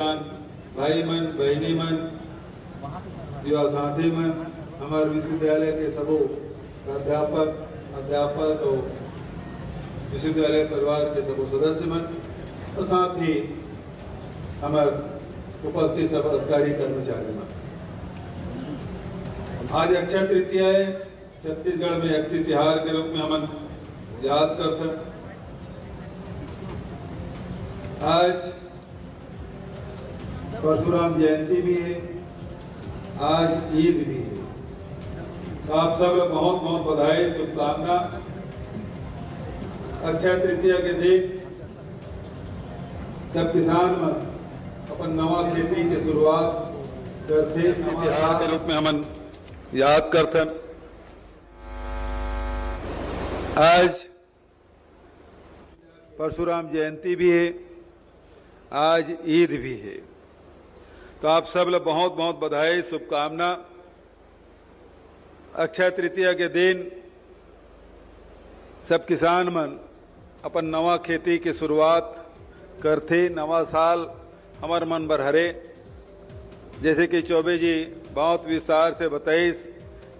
भाई मन बहनी मन युवा साथी मन हमारे विश्वविद्यालय के सबो अध्यापक और विश्वविद्यालय परिवार के सबो सदस्य मन और साथ ही हमारे उपस्थित सब अधिकारी कर्मचारी मन। आज अक्षय तृतीया है। छत्तीसगढ़ में अक्षय त्योहार के रूप में हम याद करते हैं। आज परशुराम जयंती भी है, आज ईद भी है। तो आप सब बहुत बहुत बधाई, शुभकामना। अक्षय तृतीया के दिन जब किसान मन अपन नवा खेती की शुरुआत करते त्योहार के रूप में हम याद करते हैं। आज परशुराम जयंती भी है, आज ईद भी है। तो आप सब लोग बहुत बहुत बधाई, शुभकामना। अक्षय तृतीया के दिन सब किसान मन अपन नवा खेती की शुरुआत करते। नवा साल हमार मन भर हरे। जैसे कि चौबे जी बहुत विस्तार से बताइस,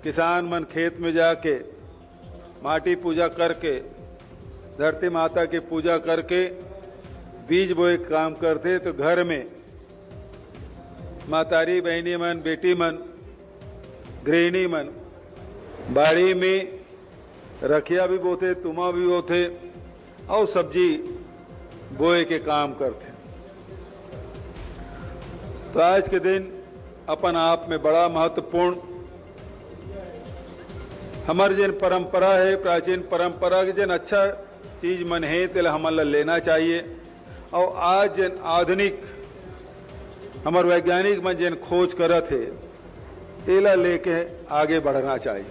किसान मन खेत में जाके माटी पूजा करके, धरती माता की पूजा करके बीज बोए काम करते। तो घर में मातारी बहनी मन, बेटी मन, गृहिणी मन बाड़ी में रखिया भी बोते, तुमा भी बोते और सब्जी बोए के काम करते। तो आज के दिन अपन आप में बड़ा महत्वपूर्ण हमारे जिन परंपरा है, प्राचीन परंपरा के जिन अच्छा चीज मन है तेल हमला लेना चाहिए। और आज जिन आधुनिक हमारे वैज्ञानिक मन जिन खोज करत है तेला लेके आगे बढ़ना चाहिए।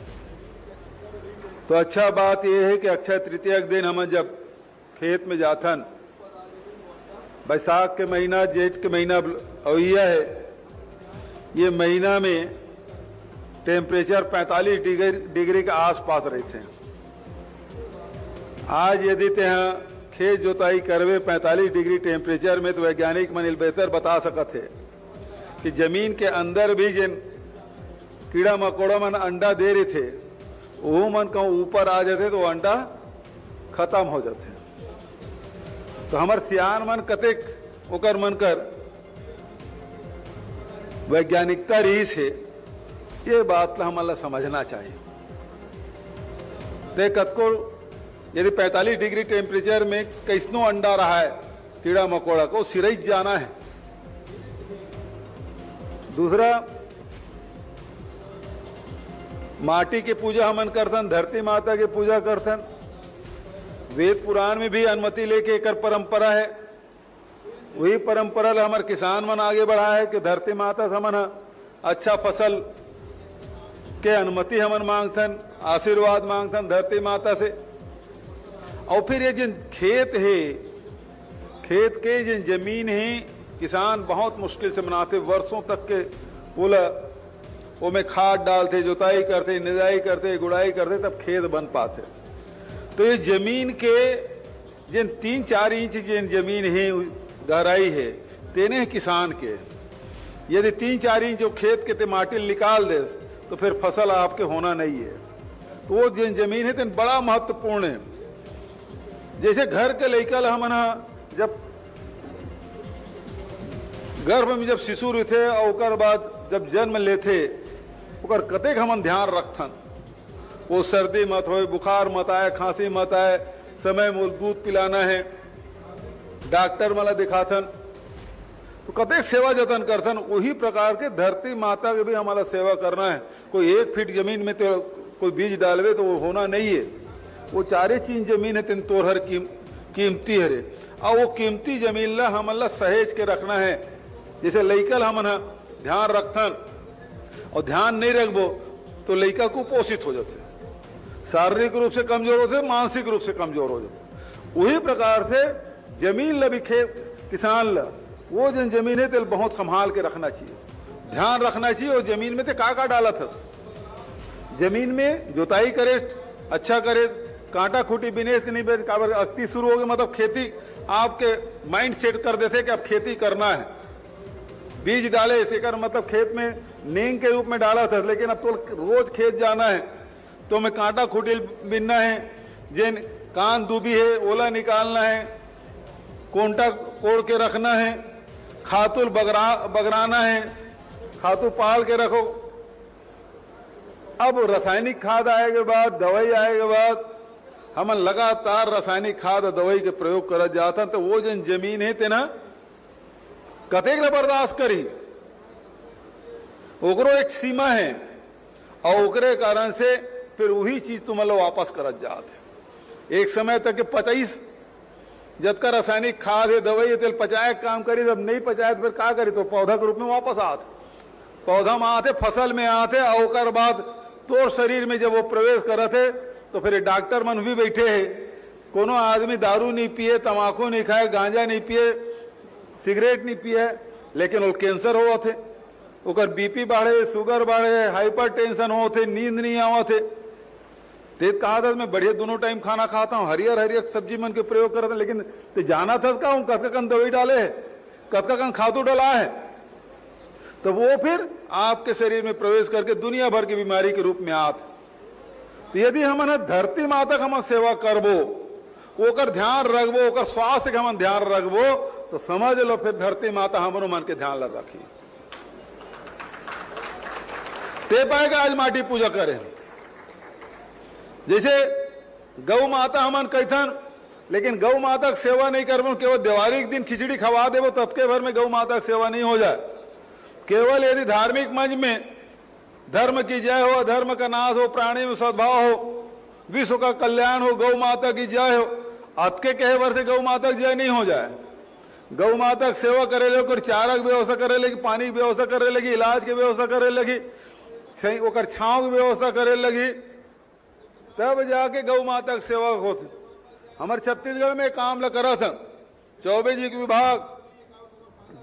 तो अच्छा बात यह है कि अक्षय तृतीया के दिन हम जब खेत में जाथन, बैसाख के महीना, जेठ के महीना अवैया है, ये महीना में टेम्परेचर 45 डिग्री के आसपास रहते हैं। आज यदि त्यहाँ खेत जोताई करवे 45 डिग्री टेम्परेचर में, तो वैज्ञानिक मन बेहतर बता सकत है कि जमीन के अंदर भी जिन कीड़ा मकोड़ा मन अंडा दे रहे थे वो मन कहूँ ऊपर आ जाते तो अंडा खत्म हो जाते। तो हमार सियान मन कतेक ओकर मन कर वैज्ञानिकता रही से ये बात हमारा समझना चाहिए। देख कतको यदि 45 डिग्री टेम्परेचर में कैसनो अंडा रहा है कीड़ा मकोड़ा को, सिरैज जाना है। दूसरा, माटी की पूजा हमन करथन, धरती माता की पूजा करथन। वेद पुराण में भी अनुमति लेके एक परंपरा है। वही परंपरा ला हमारे किसान मन आगे बढ़ा है कि धरती माता से हमन अच्छा फसल के अनुमति हमन मांगथन, आशीर्वाद मांगथन धरती माता से। और फिर ये जिन खेत है, खेत के जिन जमीन है, किसान बहुत मुश्किल से बनाते, वर्षों तक के बोला वो में खाद डालते, जुताई करते, निदाई करते, गुड़ाई करते, तब खेत बन पाते। तो ये जमीन के जिन 3-4 इंच जिन जमीन है गहराई है, तेने किसान के यदि 3-4 इंच जो खेत के ते माटी निकाल दे तो फिर फसल आपके होना नहीं है। तो वो जिन जमीन है तेन बड़ा महत्वपूर्ण है। जैसे घर के लइका ला हमन जब गर्भ में जब शिशु रहते और ओकर बाद जब जन्म लेते ओकर कतेक हमन ध्यान रखथन, वो सर्दी मत होए, बुखार मत आए, खांसी मत आए, समय मूल दूध पिलाना है, डॉक्टर मला दिखाथन, तो कतेक सेवा जतन करथन। वही प्रकार के धरती माता के भी हमारा सेवा करना है। कोई 1 फीट जमीन में तो कोई बीज डालवे तो वो होना नहीं है। वो 4 चीज जमीन है तीन तोहर कीमती हरे, और वो कीमती जमीन ला हमला सहेज के रखना है। जैसे लइकल हमन ध्यान रखथन और ध्यान नहीं रखबो तो लइका कुपोषित हो जाते, शारीरिक रूप से कमजोर होते, मानसिक रूप से कमजोर हो जाते। वही प्रकार से जमीन ला भी खेत किसान ला वो जिन जमीन है तेल बहुत संभाल के रखना चाहिए, ध्यान रखना चाहिए। और जमीन में ते का डाला था, जमीन में जोताई करे, अच्छा करे, कांटा खूटी बिनेस के नहीं बेच काबर अक्ति शुरू हो गई, मतलब खेती आपके माइंड सेट कर देते कि अब खेती करना है। बीज डाले इसे मतलब खेत में नींग के रूप में डाला था, लेकिन अब तो रोज खेत जाना है तो मैं कांटा खुटिल बिनना है, जिन कान दूबी है ओला निकालना है, कोंटा कोड़ के रखना है, खातुल बगराना है, खातू पाल के रखो। अब रासायनिक खाद आए के बाद, दवाई आए के बाद हम लगातार रासायनिक खाद और दवाई के प्रयोग करत जाता, तो वो जन जमीन है तेना कतेक न बर्दाश्त करी, ओकरो एक सीमा है और ओकरे कारण से फिर वही चीज तुम लोग वापस करत जाते। एक समय तक के 25 जब का रासायनिक खाद है दवाई है तेल पचाए काम करी, जब नहीं पचाए तो फिर क्या करी, तो पौधा के रूप में वापस आते, पौधा में आते, फसल में आते, और ओकर बाद तो शरीर में जब वो प्रवेश करते तो फिर डॉक्टर मन भी बैठे है। कोनो आदमी दारू नहीं पिए, तम्बाकू नहीं खाए, गांजा नहीं पिए, सिगरेट नहीं पिए, लेकिन वो कैंसर हो थे, ओकर बीपी बढ़े, शुगर बढ़े, हाइपर टेंशन हो थे, नींद नहीं आवत है। तेज कहा था मैं बढ़िया दोनों टाइम खाना खाता हूँ, हरियर हरियर सब्जी मन के प्रयोग करता, लेकिन ते जाना था का हूँ कद कन दवाई डाले है, कद कन खातू डला है, तो वो फिर आपके शरीर में प्रवेश करके दुनिया भर की बीमारी के रूप में आते। तो यदि हमन धरती माता का हम सेवा करबो, ओकर ध्यान रखबो, ओकर स्वास्थ्य का हम ध्यान रखबो, तो समझ लो फिर धरती माता हमरो मन के ध्यान रखी। ते पाएगा आज माटी पूजा करें, जैसे गौ माता हमन कहथन, लेकिन गौ माता की सेवा नहीं करबो, केवल दिवाली के दिन खिचड़ी खवा देबो तत्के भर में गौ माता की सेवा नहीं हो जाए। केवल यदि धार्मिक मंच में धर्म की जय हो, धर्म का नाश हो, प्राणी में सद्भाव हो, विश्व का कल्याण हो, गौ माता की जय हो, अतके कहे भर से गौ माता की जय नहीं हो जाए। गौ माता की सेवा करे लगे, कोई चारा की व्यवस्था करे लगी, पानी की व्यवस्था करे लगी, इलाज की व्यवस्था करे लगी, ओकर छांव की व्यवस्था करे लगी, तब जाके गौ माता की सेवा होती। हमारे छत्तीसगढ़ में काम ल करा था, चौबे जी के विभाग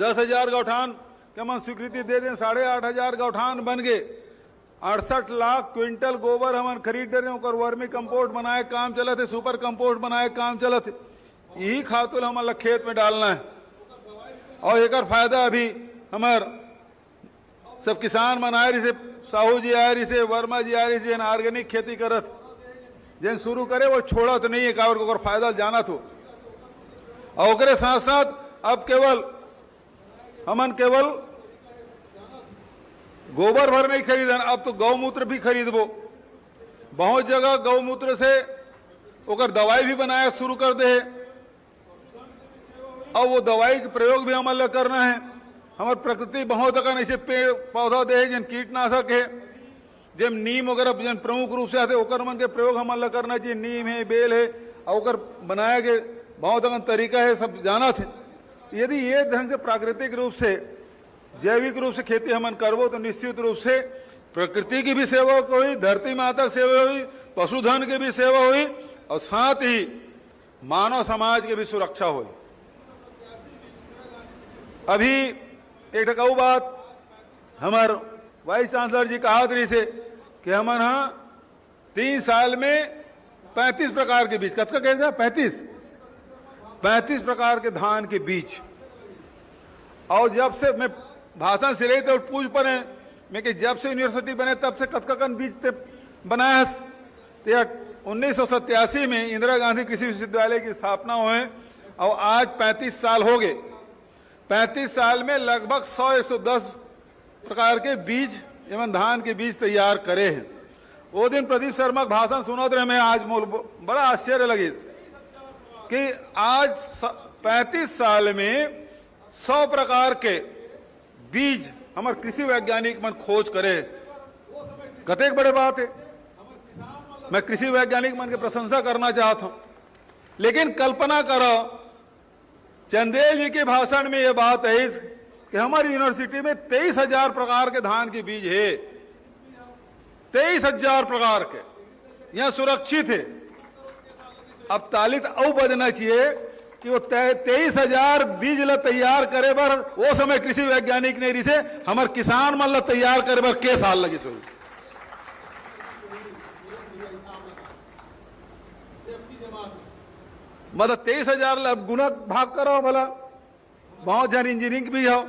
10,000 गौठान के मन स्वीकृति दे दें, 8,500 गौठान बन गए, 68 लाख क्विंटल गोबर हमन खरीद दे रहे, वर्मी कंपोस्ट बनाए काम चलत है, सुपर कंपोस्ट बनाए काम चलत है। यही खातुल हमारा खेत में डालना है, और एक फायदा अभी हमार सब किसान मन आए रही, साहू जी आए रही, वर्मा जी आए रही, ऑर्गेनिक खेती करत, जिन शुरू करे वो छोड़ा तो नहीं है, कावर को फायदा जाना तो। और ओकरे साथ साथ अब केवल हमन केवल गोबर भर नहीं खरीदन, अब तो गौमूत्र भी खरीदबो। बहुत जगह गौमूत्र से ओकर दवाई भी बनाया शुरू कर दे है, और वो दवाई के प्रयोग भी हमारे करना है। हमारे प्रकृति बहुत अगर ऐसे पेड़ पौधा दे है जिन कीटनाशक है, जब नीम वगैरह जन प्रमुख रूप से आते ओकर मन के प्रयोग हमारे करना चाहिए। नीम है, बेल है, और ओकर बनाया के बहुत अगर तरीका है, सब जाना थे। यदि ये ढंग से प्राकृतिक रूप से जैविक रूप से खेती हमन करबो, तो निश्चित रूप से प्रकृति की भी सेवा हुई, धरती माता की सेवा हुई, पशुधन की भी सेवा हुई, और साथ ही मानव समाज की भी सुरक्षा हुई। अभी एक टकाऊ बात हमार वाइस चांसलर जी कहा रही से कि हमन 3 साल में 35 प्रकार के बीज, कतका कह जाए 35 प्रकार के धान के बीज। और जब से मैं भाषण से रही तो पूछ पड़े मैं कि जब से यूनिवर्सिटी बने तब से कतका कन बीज ते बनाया। तो 1987 में इंदिरा गांधी कृषि विश्वविद्यालय की स्थापना हुए, और आज 35 साल हो गए। 35 साल में लगभग 100-110 प्रकार के बीज एवं धान के बीज तैयार करे हैं। वो दिन प्रदीप शर्मा का भाषण सुना रहे, मैं आज बड़ा आश्चर्य लगे कि आज 35 साल में 100 प्रकार के बीज हमारे कृषि वैज्ञानिक मन खोज करे, कतेक बड़े बात है। मैं कृषि वैज्ञानिक मन की प्रशंसा करना चाहता हूं, लेकिन कल्पना करो चंदेल जी के भाषण में यह बात है कि हमारी यूनिवर्सिटी में 23,000 प्रकार के धान के बीज है, 23,000 प्रकार के यहां सुरक्षित है। अब तालित औ बजना चाहिए कि वो 23,000 बीज ला तैयार करे बर वो समय कृषि वैज्ञानिक नहीं रिसे, हमारे किसान मन ला तैयार करे बर के साल लगी सो। मतलब 23,000 गुना भाग करो भला, बहुत जन इंजीनियरिंग भी हो,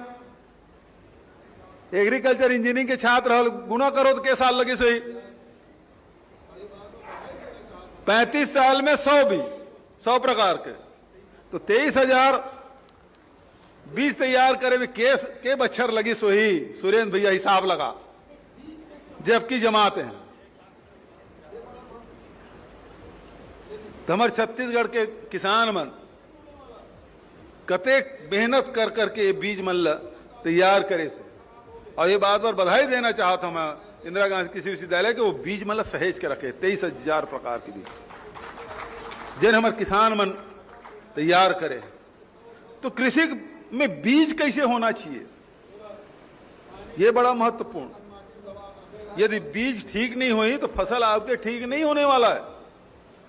एग्रीकल्चर इंजीनियरिंग के छात्र हल गुना करो तो के साल लगे सोई 35 साल में 100 बीज 100 प्रकार के तो 23,000 बीज तैयार करे भी के बच्छर लगी सोही सुरेंद्र भैया हिसाब लगा जबकि जमाते हैं। तो हमारे छत्तीसगढ़ के किसान मन कतेक मेहनत कर करके ये बीज मन तैयार करे से और ये बात पर बधाई देना चाहता हूं मैं इंदिरा गांधी कृषि विश्वविद्यालय के वो बीज मन सहेज के रखे 23,000 प्रकार के बीज जिन हमारे किसान मन तैयार करे। तो कृषि में बीज कैसे होना चाहिए ये बड़ा महत्वपूर्ण। यदि बीज ठीक नहीं हुई तो फसल आपके ठीक नहीं होने वाला है।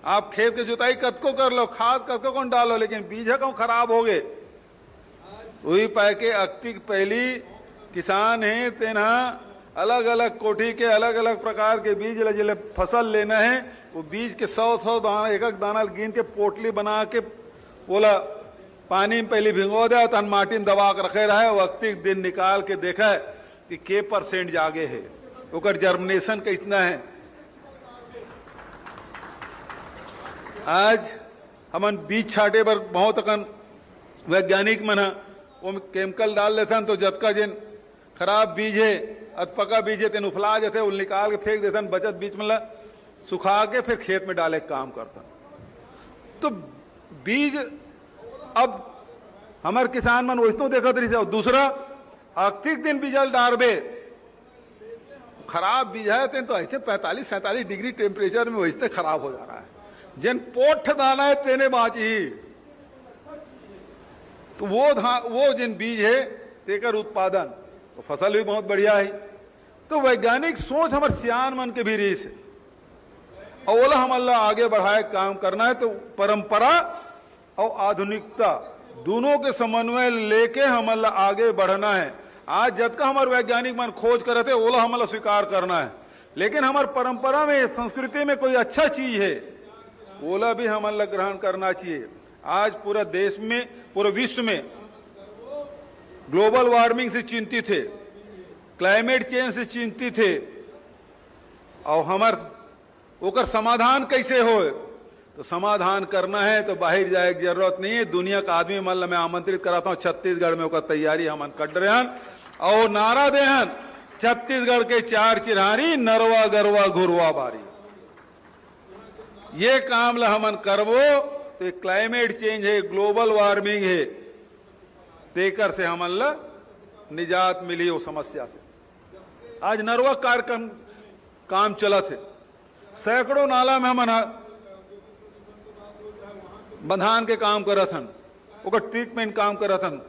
आप खेत की जुताई कद को कर लो खाद कद को कौन डालो लेकिन बीज कौन खराब हो गए वही पाए के अक्ति पहली किसान है तेना अलग अलग कोठी के अलग अलग प्रकार के बीज जिले फसल लेना है वो बीज के 100 दाना एक दाना गिन के पोटली बना के बोला पानी में पहले भिंगो दे तन माटी में दबा के रखे रहा है वो अक्ति दिन निकाल के देखा है कि के % जागे है ओकर जर्मिनेशन कितना है। आज हमन बीज छाटे पर बहुत अकन वैज्ञानिक मन वो केमिकल डाल लेथन तो जतका जिन खराब बीज है अधपका बीज है तेन उफला जाते उल निकाल के फेंक देथन बचत बीज मतलब सुखा के फिर खेत में डाले काम करता। तो बीज अब हमारे किसान मन वैसनो देखत रही दूसरा आर्थिक दिन बीजल डारबे खराब बीज है तेन तो ऐसे 45-47 डिग्री टेम्परेचर में वैसे खराब हो जा रहा है जिन पोठ दाना है तेने बाची तो वो जिन बीज है तेकर उत्पादन तो फसल भी बहुत बढ़िया है। तो वैज्ञानिक सोच हमारे सियान मन के भी रीस है और ओला हमला आगे बढ़ाए काम करना है। तो परंपरा और आधुनिकता दोनों के समन्वय लेके हमला आगे बढ़ना है। आज जब का हमारे वैज्ञानिक मन खोज करे थे ओला हमला स्वीकार करना है लेकिन हमारे परंपरा में संस्कृति में कोई अच्छा चीज है ओला भी हमला ग्रहण करना चाहिए। आज पूरा देश में पूरे विश्व में ग्लोबल वार्मिंग से चिंतित है क्लाइमेट चेंज से चिंतित है और हमार ओकर समाधान कैसे हो तो समाधान करना है तो बाहर जाए की जरूरत नहीं है। दुनिया का आदमी मन मैं आमंत्रित कराता हूं छत्तीसगढ़ में ओकर तैयारी हमन कर रहे हैं और नारा देहन छत्तीसगढ़ के 4 चिरहारी नरवा गरवा घुरवा बारी ये काम ला हमन करबो तो क्लाइमेट चेंज है ग्लोबल वार्मिंग है तेकर से हमन ला निजात मिली वो समस्या से। आज नरवा कार्यक्रम काम चलत है सैकड़ों नाला में हमन बंधान के काम करत हन ओकर ट्रीटमेंट काम करत हन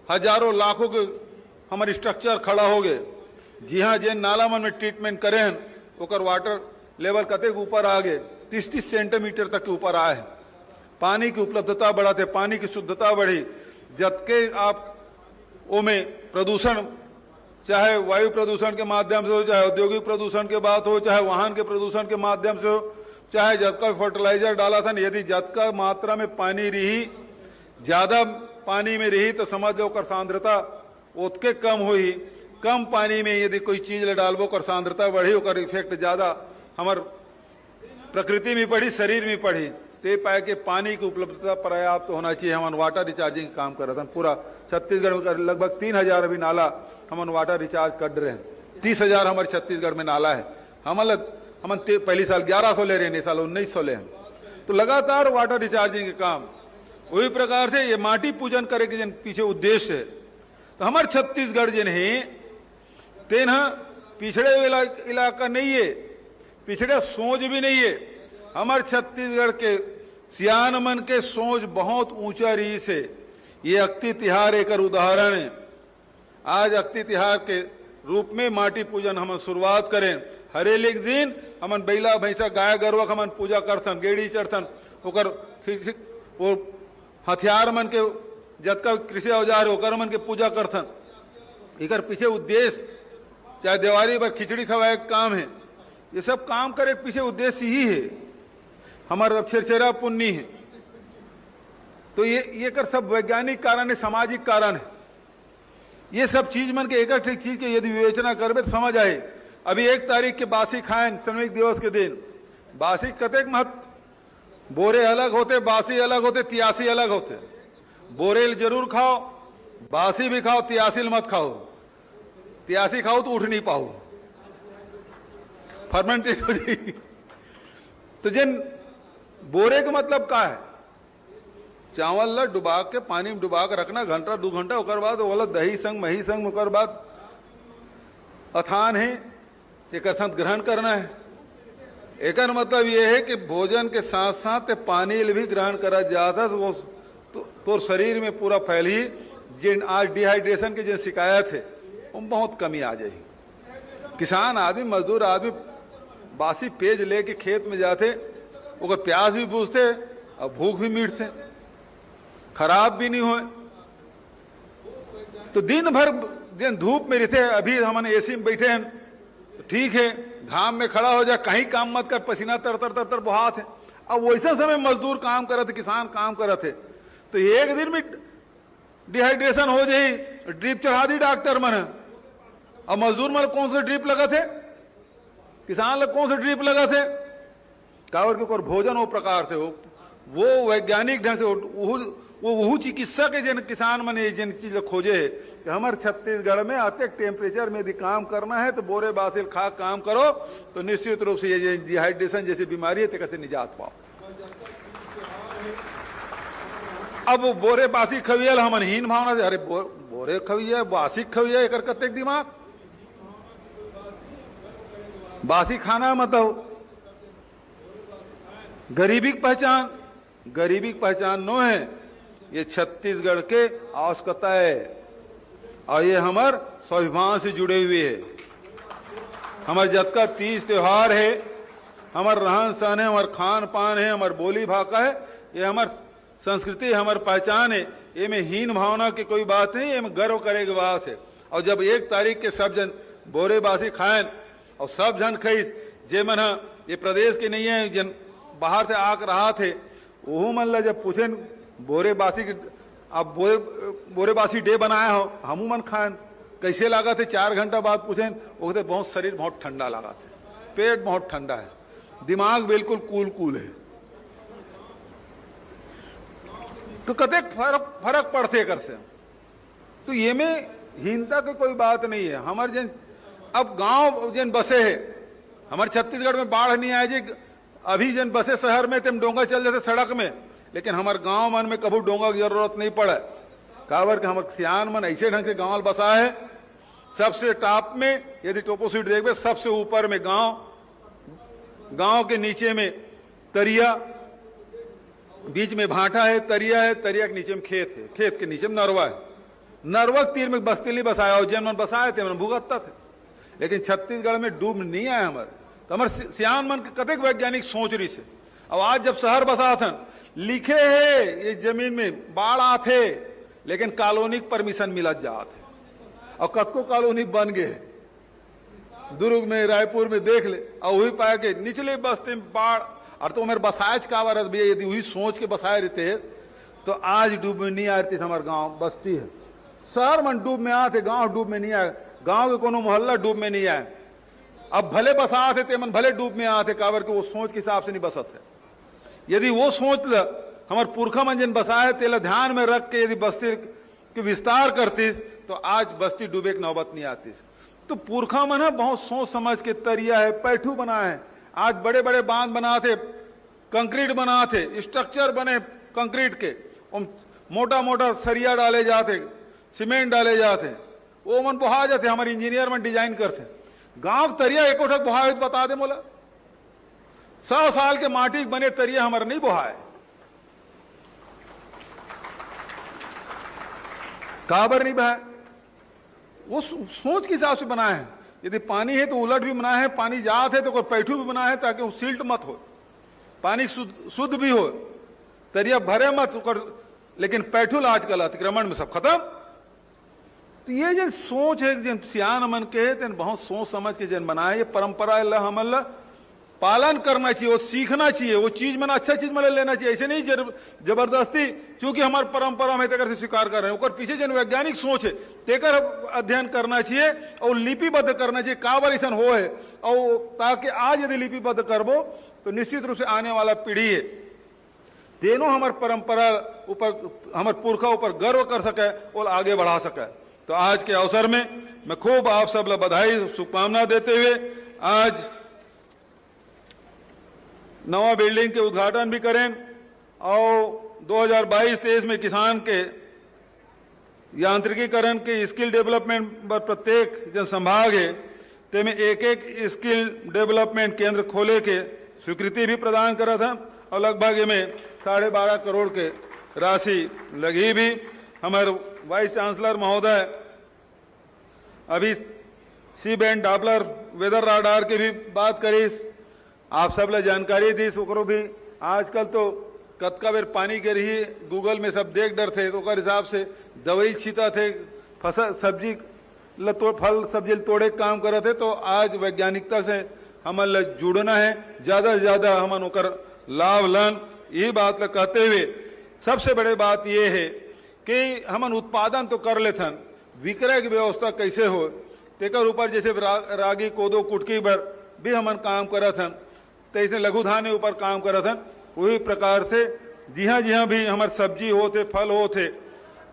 हजारों लाखों के हमारे स्ट्रक्चर खड़ा हो गए। जी हाँ जिन नाला मन में ट्रीटमेंट करे हन ओकर वाटर लेवल कतेक ऊपर आ गए 30-30 सेंटीमीटर तक के ऊपर आए हैं। पानी की उपलब्धता बढ़ाते पानी की शुद्धता बढ़ी जबकि आप वो में प्रदूषण चाहे वायु प्रदूषण के माध्यम से हो चाहे औद्योगिक प्रदूषण के बात हो चाहे वाहन के प्रदूषण के माध्यम से हो चाहे जतका फर्टिलाइजर डाला था यदि जतका मात्रा में पानी रही ज्यादा पानी में रही तो समझ लो कर सांद्रता उतके कम हुई कम पानी में यदि कोई चीज ले डालबो कर सांद्रता बढ़ी ओकर इफेक्ट ज्यादा हमार प्रकृति में पड़ी शरीर में पड़ी ते पाए के पानी की उपलब्धता पर्याप्त होना चाहिए। हम वाटर रिचार्जिंग काम कर रहे हैं पूरा छत्तीसगढ़ में लगभग 3,000 अभी नाला हम वाटर रिचार्ज कर रहे हैं 30,000 हमारे छत्तीसगढ़ में नाला है। हम पहली साल 1100 ले रहे हैं साल 1900 ले हैं तो लगातार वाटर रिचार्जिंग के काम वही प्रकार से ये माटी पूजन करे के जन पीछे उद्देश्य है। तो हमारे छत्तीसगढ़ जिन है तेन पिछड़े इलाका नहीं है पिछड़े सोच भी नहीं है। हमारे छत्तीसगढ़ के सियान मन के सोच बहुत ऊंचा रही से ये अक्ति तिहार एक उदाहरण है। आज अक्ति तिहार के रूप में माटी पूजन हम शुरुआत करें हरेली के दिन हमन बैला भैंसा गाय गरुआ हमन पूजा करथन गेड़ी चढ़थन ओकर वो हथियार मन के जतका कृषि औजार ओकर मन के पूजा करथन। एकर पीछे उद्देश्य चाहे दिवाली पर खिचड़ी खवाए काम है ये सब काम करे पीछे उद्देश्य ही है हमारा छेरछेरा पुण्य है। तो ये कर सब वैज्ञानिक कारण है सामाजिक कारण है। ये सब चीज मन के एक एक चीज के यदि विवेचना करबे तो समझ आए। अभी 1 तारीख के बासी खाएं श्रमिक दिवस के दिन, बासी कतेक महत्व, बोरे अलग होते, बासी अलग होते, तियासी अलग होते। बोरेल जरूर खाओ, बासी भी खाओ, तियासी मत खाओ। तियासी खाओ तो उठ नहीं पाओ, फर्मेंटेड हो जाएगी। तो जिन बोरे का मतलब क्या है, चावल ला डुबा के पानी में डुबा के रखना घंटा 2 घंटा, ओकर बाद वाला दही संग मही संग ओकर बाद अथान है एक साथ ग्रहण करना है। एक मतलब यह है कि भोजन के साथ साथ पानी भी ग्रहण करा जाता तो वो तो शरीर में पूरा फैल ही जिन आज डिहाइड्रेशन की जिन शिकायत है वो बहुत कमी आ जाएगी। किसान आदमी मजदूर आदमी बासी पेज लेके खेत में जाते, ओकर प्यास भी बुझते और भूख भी मिटते, खराब भी नहीं होए। तो दिन भर जिन धूप में रहते, अभी हम एसी में बैठे हैं तो ठीक है, घाम में खड़ा हो जाए, कहीं काम मत कर, पसीना तर तर तर तर बहात है। अब वैसा समय मजदूर काम करते, किसान काम करते, तो एक दिन में डिहाइड्रेशन हो जाए, ड्रिप चढ़ा दी डॉक्टर मन। अब मजदूर मन कौन से ड्रिप लगा थे, किसान लोग कौन से ड्रिप लगा थे, कावर के भोजन वो प्रकार से हो, वो वैज्ञानिक ढंग से वो चिकित्सा के जिन किसान मन जिन चीज खोजे है कि हमारे छत्तीसगढ़ में आते टेम्परेचर में यदि काम करना है तो बोरे बासिल खा काम करो तो निश्चित रूप से ये डिहाइड्रेशन जैसी बीमारी है तो कैसे निजात पाओ। अब वो बोरे बासी खवियल हमन हीन भावना से, अरे बोरे खविया बासी खविया एक कतेक दिमाग, बासी खाना मतलब गरीबी की पहचान, गरीबी की पहचान नो है, ये छत्तीसगढ़ के आवश्यकता है और ये हमार स्वाभिमान से जुड़े हुए है। हमार जतका तीज त्योहार है, हमार रहन सहन है, हमार खान पान है, हमार बोली भाषा है, ये हमार संस्कृति हमार पहचान है। ये में हीन भावना की कोई बात नहीं, ये में गर्व करे की बात है। और जब 1 तारीख के सब जन बोरे बासी खाएं और सब जन खाइस, जे मन ये प्रदेश के नहीं है, जन बाहर से आक रहा थे, वो मन ला जब पूछे बोरे बासी अब बोरे बासी डे बनाया हो, हमू मन खाएं कैसे लगा थे, 4 घंटा बाद पूछे वो कहते बहुत शरीर बहुत ठंडा लगा थे, पेट बहुत ठंडा है, दिमाग बिल्कुल कूल है। तो कते फर्क पड़ते कर से, तो ये में हीनता की कोई बात नहीं है। हमारे जन अब गांव जन बसे है, हमारे छत्तीसगढ़ में बाढ़ नहीं आए जी, अभी जन बसे शहर में तुम डोंगा चल जाते सड़क में, लेकिन हमारे गांव मन में कभी डोंगा की जरूरत नहीं पड़े। काबर के हमारे सियान मन ऐसे ढंग से गांव बसा है, सबसे टॉप में यदि टोपोसीट देखबे सबसे ऊपर में गांव, गांव के नीचे में तरिया, बीच में भाटा है, तरिया है, तरिया के नीचे में खेत है, खेत के नीचे में नरवा है, नरवा तीर में बस्ती नहीं बसाया, और जन मन बसाए थे मन भुगतता थे। लेकिन छत्तीसगढ़ में डूब नहीं आया हमारे, तो हमारे सियान मन के कतेक वैज्ञानिक सोच रही से। अब आज जब शहर बसा था लिखे है ये जमीन में बाढ़ आते, लेकिन कॉलोनी परमिशन मिला जाते और कतको कॉलोनी बन गए, दुर्ग में रायपुर में देख ले, और वही पाया के निचले बस्ती में बाढ़। और तो मेरे बसायज का बार भैया यदि वही सोच के बसाए रहते है तो आज डूब में नहीं आ रही, हमारे गांव बस्ती है, शहर मन डूब में आते, गांव डूब में नहीं आए, गांव के कोनो मोहल्ला डूब में नहीं आए। अब भले बसा थे ते मन भले डूब में आते, काबर के वो सोच के हिसाब से नहीं बसत है। यदि वो सोच ल हमारे पुरखा मन जिन बसाए तेला ध्यान में रख के यदि बस्ती के विस्तार करती तो आज बस्ती डूबे की नौबत नहीं आती। तो पुरखा मन है बहुत सोच समझ के तरिया है, पैठू बनाए हैं, आज बड़े बड़े बांध बनाते, कंक्रीट बनाते, स्ट्रक्चर बने कंक्रीट के, मोटा मोटा सरिया डाले जाते, सीमेंट डाले जाते, वो मन बहा जाते, हमारे इंजीनियर मन डिजाइन करते। गांव तरिया एको ठक बहा बता दे मोला, 100 साल के माटी बने तरिया हमारे नहीं बहाए, काबर नहीं बहाए, वो सोच के हिसाब से बनाए हैं। यदि पानी है तो उलट भी बनाए हैं, पानी जात है तो कोई पैठू भी बनाए हैं ताकि वो सिल्ट मत हो, पानी शुद्ध भी हो, तरिया भरे मत कर, लेकिन पैठुल आजकल अतिक्रमण में सब खत्म। तो ये जन सोच है जन सियान मन के तेन बहुत सोच समझ के जन बनाए, ये परंपरा हमन पालन करना चाहिए, वो सीखना चाहिए, वो चीज मैंने अच्छा चीज मैंने लेना चाहिए। ऐसे नहीं जबरदस्ती चूंकि हमारे परंपरा में तेकर से स्वीकार कर रहे हैं, पीछे जन वैज्ञानिक सोच है तेकर अध्ययन करना चाहिए और लिपिबद्ध करना चाहिए का बार ऐसा हो है, और ताकि आज यदि लिपिबद्ध करबो तो निश्चित रूप से आने वाला पीढ़ी है तीनों हमारे परंपरा ऊपर, हमारे पुरखा ऊपर गर्व कर सके और आगे बढ़ा सके। तो आज के अवसर में मैं खूब आप सब लोग बधाई शुभकामना देते हुए आज नवा बिल्डिंग के उद्घाटन भी करें और 2022-23 में किसान के यांत्रिकीकरण के स्किल डेवलपमेंट पर प्रत्येक जन संभाग है ते में एक स्किल डेवलपमेंट केंद्र खोले के स्वीकृति भी प्रदान करा था और लगभग में 12.5 करोड़ के राशि लगी भी। हमारे वाइस चांसलर महोदय अभी C band Doppler weather radar की भी बात करी, आप सब ले जानकारी दी सुकरो भी। आजकल तो कतका बेर पानी के रही गूगल में सब देख डर थे तो हिसाब से दवाई छीता थे, फसल सब्जी फल सब्जी तोड़े काम करे थे। तो आज वैज्ञानिकता से हमन जुड़ना है, ज्यादा से ज्यादा हमन ओकर लाभ लन, यही बात कहते हुए सबसे बड़े बात यह है कि हमन उत्पादन तो कर लेथन, विक्रय की व्यवस्था कैसे हो तेकर ऊपर जैसे रागी कोदो कुटकी पर भी हमन काम करत हन, तैसे लघु धान्य ऊपर काम करत हन। वही प्रकार से जिहाँ भी हमारे सब्जी होते फल होते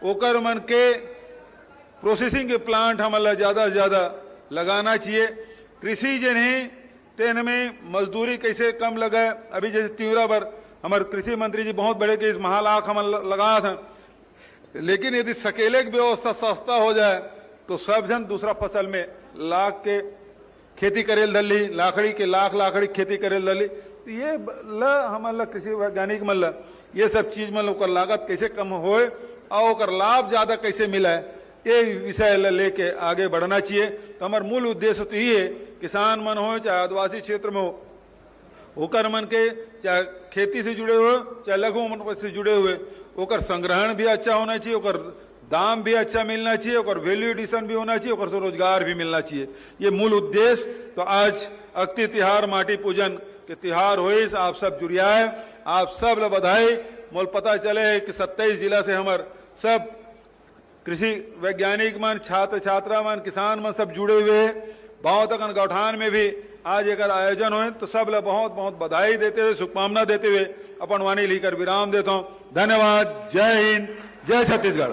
ओकर मन के प्रोसेसिंग के प्लांट हमन ज्यादा से ज्यादा लगाना चाहिए। कृषि जो नहीं तेन में मजदूरी कैसे कम लगे, अभी जैसे तीवरा पर हमारे कृषि मंत्री जी बहुत बड़े के इस महालाख हमन लगा था, लेकिन यदि सकेले की व्यवस्था सस्ता हो जाए तो सब जन दूसरा फसल में लाख के खेती करेल दली, लाखड़ी के लाखड़ी खेती करेल दली। तो ये हमन कृषि वैज्ञानिक मन ये सब चीज मन ओकर लागत कैसे कम होए और ओकर लाभ ज्यादा कैसे मिले ये विषय लेके आगे बढ़ना चाहिए। तो हमारा मूल उद्देश्य तो ये है किसान मन हो चाहे आदिवासी क्षेत्र में हो, ओकर मन के चाहे खेती से जुड़े हुए चाहे लघु मन से जुड़े हुए, ओकर संग्रहण भी अच्छा होना चाहिए, ओकर दाम भी अच्छा मिलना चाहिए, ओकर वैल्यू एडिशन भी होना चाहिए, ओकर से रोजगार भी मिलना चाहिए, ये मूल उद्देश्य। तो आज अक्ति तिहार माटी पूजन के तिहार हुई, आप सब जुड़िया है, आप सब ल बधाई। मोल पता चले है कि 27 जिला से हमार सब कृषि वैज्ञानिक मन, छात्र छात्रा मन, किसान मन सब जुड़े हुए हैं। बहुत तक गौठान में भी आज एक आयोजन हुए, तो सब लोग बहुत बहुत बधाई देते हुए शुभकामना देते हुए अपन वाणी लेकर विराम देता हूँ। धन्यवाद। जय हिंद, जय छत्तीसगढ़।